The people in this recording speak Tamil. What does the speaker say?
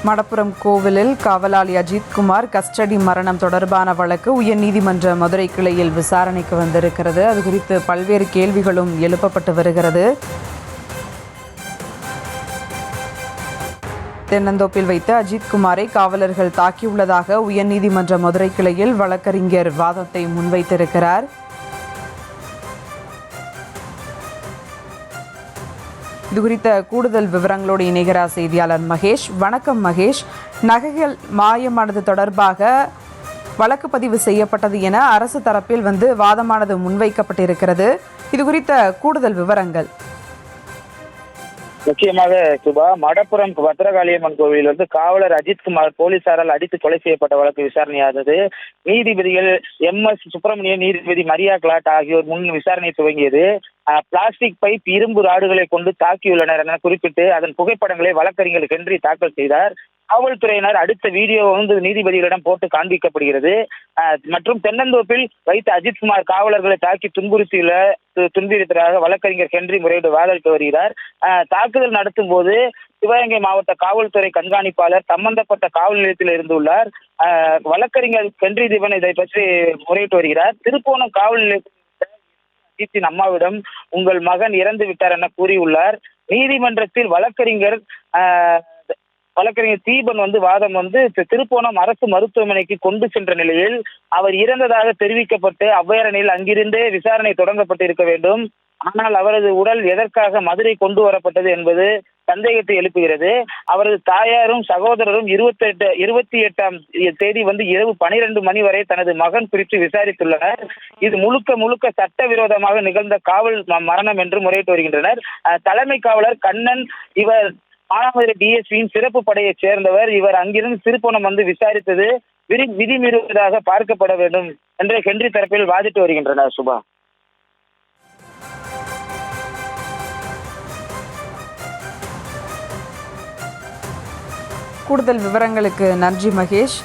மடப்புரம் கோவிலில் காவலாளி அஜித்குமார் கஸ்டடி மரணம் தொடர்பான வழக்கு உயர்நீதிமன்ற மதுரை கிளையில் விசாரணைக்கு வந்திருக்கிறது. அது குறித்து பல்வேறு கேள்விகளும் எழுப்பப்பட்டு வருகிறது. தென்னந்தோப்பில் வைத்து அஜித்குமாரை காவலர்கள் தாக்கியுள்ளதாக உயர்நீதிமன்ற மதுரை கிளையில் வழக்கறிஞர் வாதத்தை முன்வைத்திருக்கிறார். இதுகுறித்த கூடுதல் விவரங்களோடு இணைகிறார் செய்தியாளர் மகேஷ். வணக்கம் மகேஷ். நகைகள் மாயமானது தொடர்பாக வழக்கு பதிவு செய்யப்பட்டது என அரசு தரப்பில் வாதமானது முன்வைக்கப்பட்டிருக்கிறது. இது குறித்த கூடுதல் விவரங்கள். முக்கியமாக சுபா, மடப்புரம் பத்திரகாளியம்மன் கோவிலில் காவலர் அஜித்குமார் போலீசாரால் அடித்து கொலை செய்யப்பட்ட வழக்கு விசாரணையானது நீதிபதிகள் MS சுப்பிரமணியன், நீதிபதி மரியா கிளாட் ஆகியோர் முன் விசாரணை துவங்கியது. பிளாஸ்டிக் பைப், இரும்பு ராடுகளை கொண்டு தாக்கியுள்ளனர் என குறிப்பிட்டு அதன் புகைப்படங்களை வழக்கறிஞர் ஹென்றி தாக்கல் செய்தார். காவல்துறையினர் அடுத்த வீடியோ நீதிபதிகளிடம் போட்டு காண்பிக்கப்படுகிறது. மற்றும் தென்னந்தோப்பில் வைத்து அஜித்குமார் காவலர்களை தாக்கி துன்புறுத்தியதாக வழக்கறிஞர் ஹென்றி முறையீடு வாதிட்டு வருகிறார். தாக்குதல் நடத்தும் போது சிவகங்கை மாவட்ட காவல்துறை கண்காணிப்பாளர் சம்பந்தப்பட்ட காவல் நிலையத்தில் இருந்துள்ளார். வழக்கறிஞர் ஹென்றி தீபன் இதை பற்றி முறையிட்டு வருகிறார். திருப்போணம் காவல் நிலையத்தில் அஜித்தின் அம்மாவிடம் உங்கள் மகன் இறந்து விட்டார் என கூறியுள்ளார். நீதிமன்றத்தில் வழக்கறிஞர் தீபன் வாதம் திருப்போணம் அரசு மருத்துவமனைக்கு கொண்டு சென்ற நிலையில் அவர் இறந்ததாக தெரிவிக்கப்பட்டு அவ்வையரணில் அங்கிருந்தே விசாரணை தொடங்கப்பட்டு இருக்க வேண்டும். ஆனால் அவரது உடல் எதற்காக மதுரை கொண்டு வரப்பட்டது என்பது சந்தேகத்தை எழுப்புகிறது. அவரது தாயாரும் சகோதரரும் 28ஆம் தேதி இரவு 12 மணி வரை தனது மகன் குறித்து விசாரித்துள்ளனர். இது முழுக்க சட்டவிரோதமாக நிகழ்ந்த காவல் மரணம் என்று முறையிட்டு வருகின்றனர். தலைமை காவலர் கண்ணன் இவர் மானாமதுரை DSPயின் சிறப்பு படையைச் சேர்ந்தவர். இவர் அங்கிருந்து திருப்போணம் விசாரித்தது விதிமீறுவதாக பார்க்கப்பட வேண்டும் என்று ஹென்றி தரப்பில் வாதிட்டு வருகின்றனர். சுபா, கூடுதல் விவரங்களுக்கு நன்றி மகேஷ்.